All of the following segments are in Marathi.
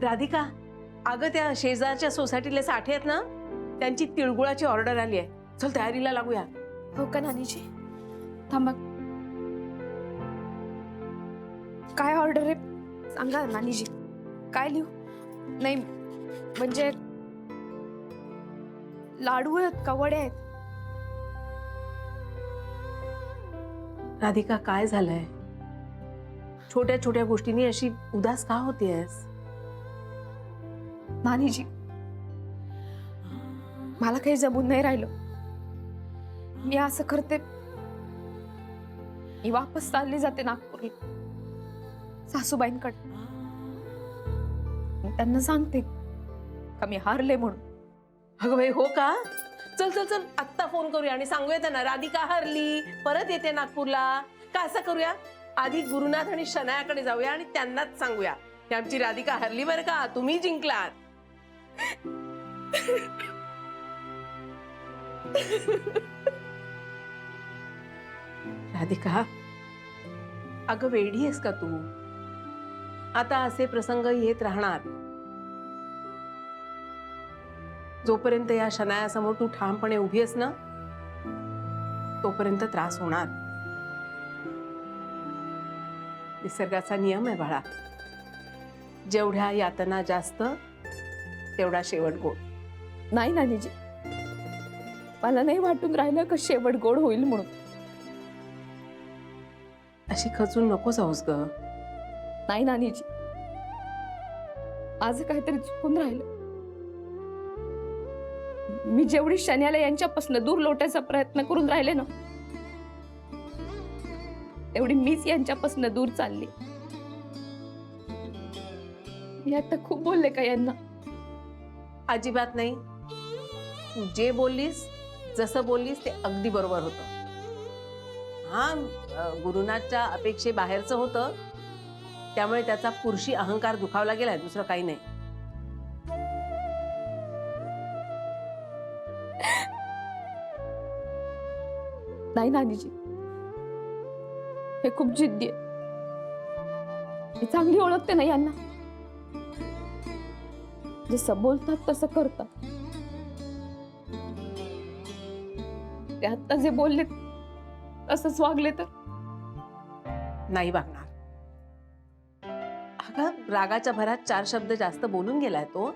राधिका, अगं त्या शेजारच्या सोसायटीला साठे आहेत ना, त्यांची तिळगुळाची ऑर्डर आली आहे. चल तयारीला लागूया. हो का नानीजी? थांबा, काय ऑर्डर आहे सांगा नानीजी. काय लिहू? नाही म्हणजे लाडू आहेत का वडे आहेत? राधिका, काय झालंय? छोट्या छोट्या गोष्टींनी अशी उदास का होतेस? नानीजी, मला काही जमून नाही राहिलं. मी असं करते, मी वापस चालली जाते नागपूरला सासूबाईंकडे. मी त्यांना सांगते का मी हारले म्हणून. अगं बाई, हो का? चल चल चल, आत्ता फोन करूया आणि सांगूया त्यांना राधिका हरली, परत येते नागपूरला. का असं करूया, आधी गुरुनाथ आणि शनायाकडे जाऊया आणि त्यांनाच सांगूया की आमची राधिका हरली बरं का, तुम्ही जिंकलात. राधिका, अगं वेडी आहेस का तू? आता असे प्रसंग येत राहणार. जोपर्यंत या शनायासमोर तू ठामपणे उभी आहेस ना, तोपर्यंत त्रास होणार. निसर्गाचा नियम आहे बाळा. जेवढ्या यातना जास्त तेवढा शेवट गोड. नाही नानीजी, मला नाही वाटून राहिलं का शेवट गोड होईल म्हणून. अशी खचून नको जाऊस ग. नाही नानीजी, माझं काहीतरी चुकून राहिलं. मी जेवढी शन्याला यांच्यापासून दूर लोटायचा प्रयत्न करून राहिले ना, तेवढी मीच यांच्यापासून दूर चालली. मी आता खूप बोलले का यांना? अजिबात नाही. तू जे बोललीस, जसं बोललीस ते अगदी बरोबर होतं. हा, गुरुनाथच्या अपेक्षेबाहेरचं होतं, त्यामुळे त्याचा पुरुषी अहंकार दुखावला गेलाय, दुसरं काही नाही. नाही नानीजी, हे खूप जिद्दी आहे. मी चांगली ओळखते ना यांना. जसं बोलतात तसं करतात. ते आता जे बोलले तसंच वागले तर नाही वागणार. अगं, रागाच्या भरात 4 शब्द जास्त बोलून गेलाय तो,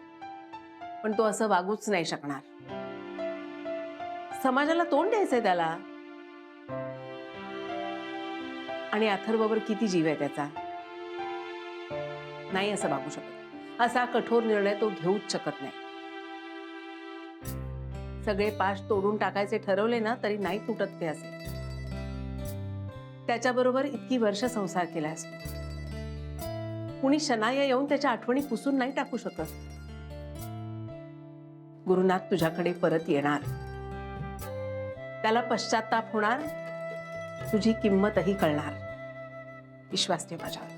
पण तो असं वागूच नाही शकणार. समाजाला तोंड द्यायचंय त्याला. आणि अथर्ववर किती जीव आहे त्याचा. नाही असं वागू शकत. असा कठोर निर्णय तो घेऊच शकत नाही. सगळे पाश तोडून टाकायचे ठरवले ना, तरी नाही तुटत ते असे. त्याच्याबरोबर इतकी वर्ष संसार केलास. कुणी शनाया येऊन त्याच्या आठवणी पुसून नाही टाकू शकत. गुरुनाथ तुझ्याकडे परत येणार. त्याला पश्चाताप होणार. तुझी किंमतही कळणार. विश्वास ठेव माझ्यावर.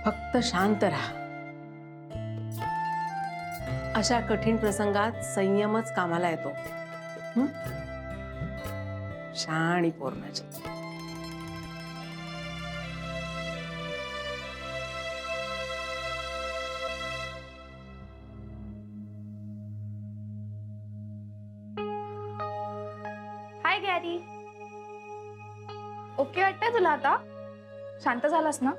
फक्त शांत राहा. अशा कठीण प्रसंगात संयमच कामाला येतो. शाणी पोर माझी. हाय गॅरी. ओके वाटतंय तुला आता? शांत झालास ना?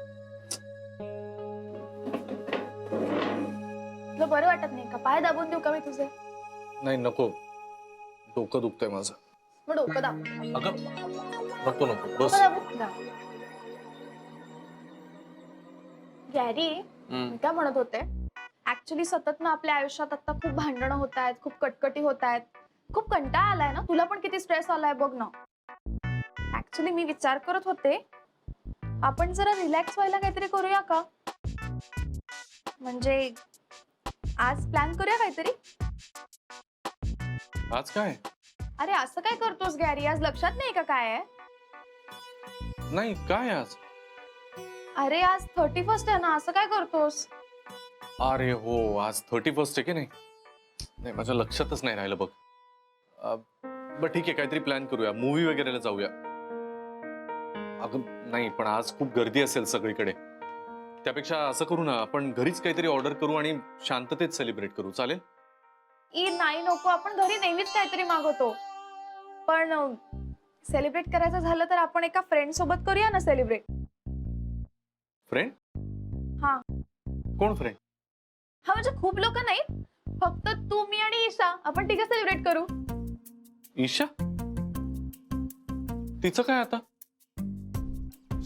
तुला बरं वाटत नाही का? पाय दाबून देऊ का मी तुझे? नाही नको, डोकं दुखतंय माझं. मग डोकं दाब. अगं नको नको बस. डोकं दाबू दाब. गॅरी, मी काय म्हणत होते, ऍक्च्युली सतत ना आपल्या आयुष्यात आता खूप भांडणं होत आहेत, खूप कटकटी होत आहेत, खूप कंटाळा आलाय ना. तुला पण किती स्ट्रेस आलाय बघ ना. ऍक्च्युली मी विचार करत होते, आपण जरा रिलॅक्स व्हायला काहीतरी करूया का? म्हणजे आज प्लॅन करूया काहीतरी. आज काय? अरे असं काय करतोस गॅरी? आज लक्षात नाही का काय आहे? नाही काय आज? अरे आज 31st आहे ना, असं काय करतोस? अरे हो, आज 31st आहे की नाही? नाही माझ्या लक्षातच नाही राहिलं बघ. बरं ठीक आहे, काहीतरी प्लॅन करूया, मूवी वगैरेला जाऊया. अगं नाही, पण आज खूप गर्दी असेल सगळीकडे. त्यापेक्षा असं करू ना, आपण घरीच काहीतरी ऑर्डर करू आणि शांततेत सेलिब्रेट करू, चालेल? नाही नको, आपण घरी नेहमीच काहीतरी मागवतो. पण सेलिब्रेट करायचं झालं तर आपण एका फ्रेंड सोबत करूया ना सेलिब्रेट. फ्रेंड? हा. कोण फ्रेंड? हा म्हणजे खूप लोक नाही, फक्त तू, मी आणि ईशा, आपण तिघं सेलिब्रेट करू. ईशा? तिचं काय आता?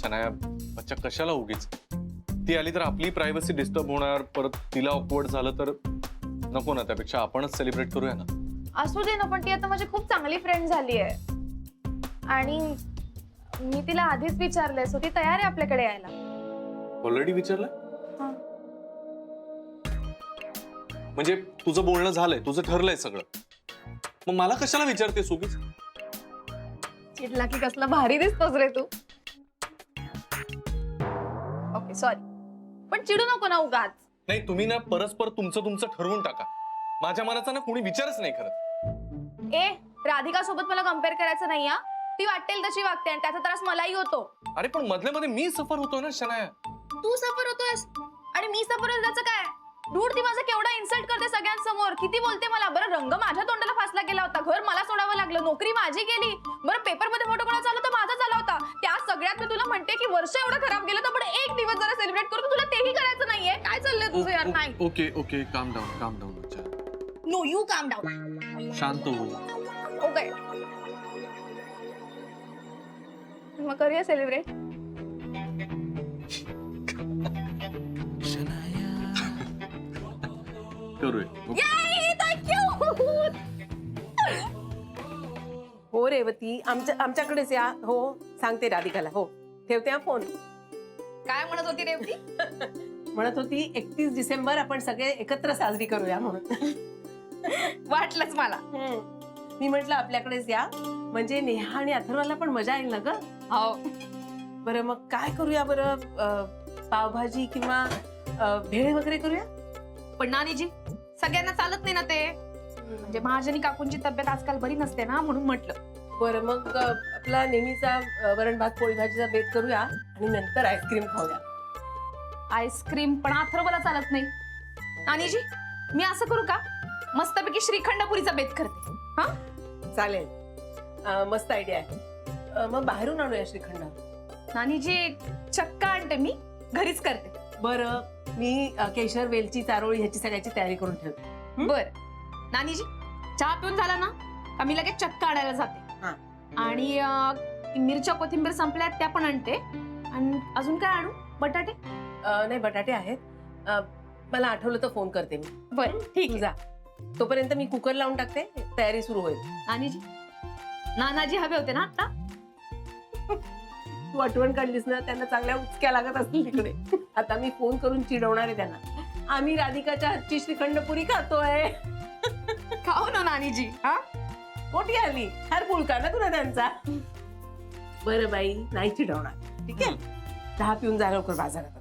शनाया, बच्चा कशाला उगीच? ती आली तर आपली प्रायव्हसी डिस्टर्ब होणार, परत तिला ऑकवर्ड झालं तर नको ना. त्यापेक्षा आपणच सेलिब्रेट करूया ना. असू दे ना, पण ती आता माझी खूप चांगली फ्रेंड झाली आहे आणि मी तिला आधीच विचारलंय, सो ती तयार आहे आपल्याकडे यायला. ऑलरेडी विचारलं? हा. म्हणजे तुझं बोलणं झालंय, तुझं ठरलंय सगळं, मग मला कशाला विचारते उगीच? चिडला की कसला भारी दिसतोस रे तू. ओके सॉरी, पण चिडू नको ना उगाच. नाही, तुम्ही ना परस्पर तुमचं तुमचं ठरवून टाका. माझ्या मनाचा ना कोणी विचारच नाही करत. राधिका सोबत मला कम्पेअर करायचं नाही हा. ती वाटेल तशी वागते आणि त्याचा त्रास मलाही होतो. अरे पण मधल्या मध्ये मी सफर होतोय ना शनाया. तू सफर होतोयस आणि मी सफर होतो त्याचं काय? रूढ ती माझं केवढा इन्सल्ट करते सगळ्यांसमोर, किती बोलते मला. बरं रंग माझ्या तोंडाला फासला गेला होता, घर मला सोडावं लागलं, नोकरी माझी गेली. बरं पेपर मध्ये फोटो कोणाचा आला तर माझा झाला होता. त्या सगळ्यात मी तुला म्हणते की वर्ष एवढं खराब गेलं तर पण एक दिवस जरा सेलिब्रेट करू, तुला तेही करायचं नाहीये. काय चाललंय तुझं यार? नाही. ओके ओके, काम डाऊन बच्चा. नो यू काम डाऊन. शांत हो. ओके, मग करूया सेलिब्रेट. करूया. हो रेवती, आमच्याकडेच या. हो सांगते राधिकाला. हो ठेवते हा फोन. काय म्हणत होती रेवती? म्हणत होती 31 डिसेंबर आपण सगळे एकत्र साजरी करूया म्हणून. वाटलंच मला. मी म्हटलं आपल्याकडेच या, म्हणजे नेहा आणि अथर्वला पण मजा येईल ना ग. हो. बरं मग काय करूया बरं? पावभाजी किंवा भेळ वगैरे करूया? पण नानीजी, सगळ्यांना चालत नाही ना ते. म्हणजे महाजनी काकूंची तब्येत आजकाल बरी नसते ना, म्हणून म्हटलं. बरं मग आपला नेहमीचा वरण भात पोळी भाजीचा बेत करूया आणि नंतर आईस्क्रीम खाऊया. आईस्क्रीम पण अथर्वला चालत नाही. नानीजी, मी असं करू का, मस्तपैकी श्रीखंडपुरीचा बेत करते. हा चालेल, मस्त आयडिया आहे. मग बाहेरून आणूया श्रीखंड. नानीजी, चक्का आणते मी, घरीच करते. बरं, मी केशर, वेलची, चारोळी ह्याची सगळ्याची तयारी करून ठेवते. बर नानीजी, चहा पिऊन झाला ना का मी लगेच चक्का आणायला जाते. आणि मिरच्या कोथिंबीर संपल्यात त्या पण आणते. आणि अजून काय आणू? बटाटे? नाही, बटाटे आहेत. मला आठवलं तर फोन करते मी. बर ठीक जा. तोपर्यंत मी कुकर लावून टाकते, तयारी सुरू होईल. नानीजी, नानाजी हवे होते ना आता? तू आठवण काढलीस ना, त्यांना चांगल्या उचक्या लागत असतील तिकडे. आता मी फोन करून चिडवणार आहे त्यांना. आम्ही राधिकाच्या हातची श्रीखंडपुरी खातोय. खाऊ ना नानीजी. हा मोठी आली, फार पुळका ना तुला त्यांचा. बरं बाई, नाही चिडवणार. ठीक आहे, चहा पिऊन जा लवकर बाजारात.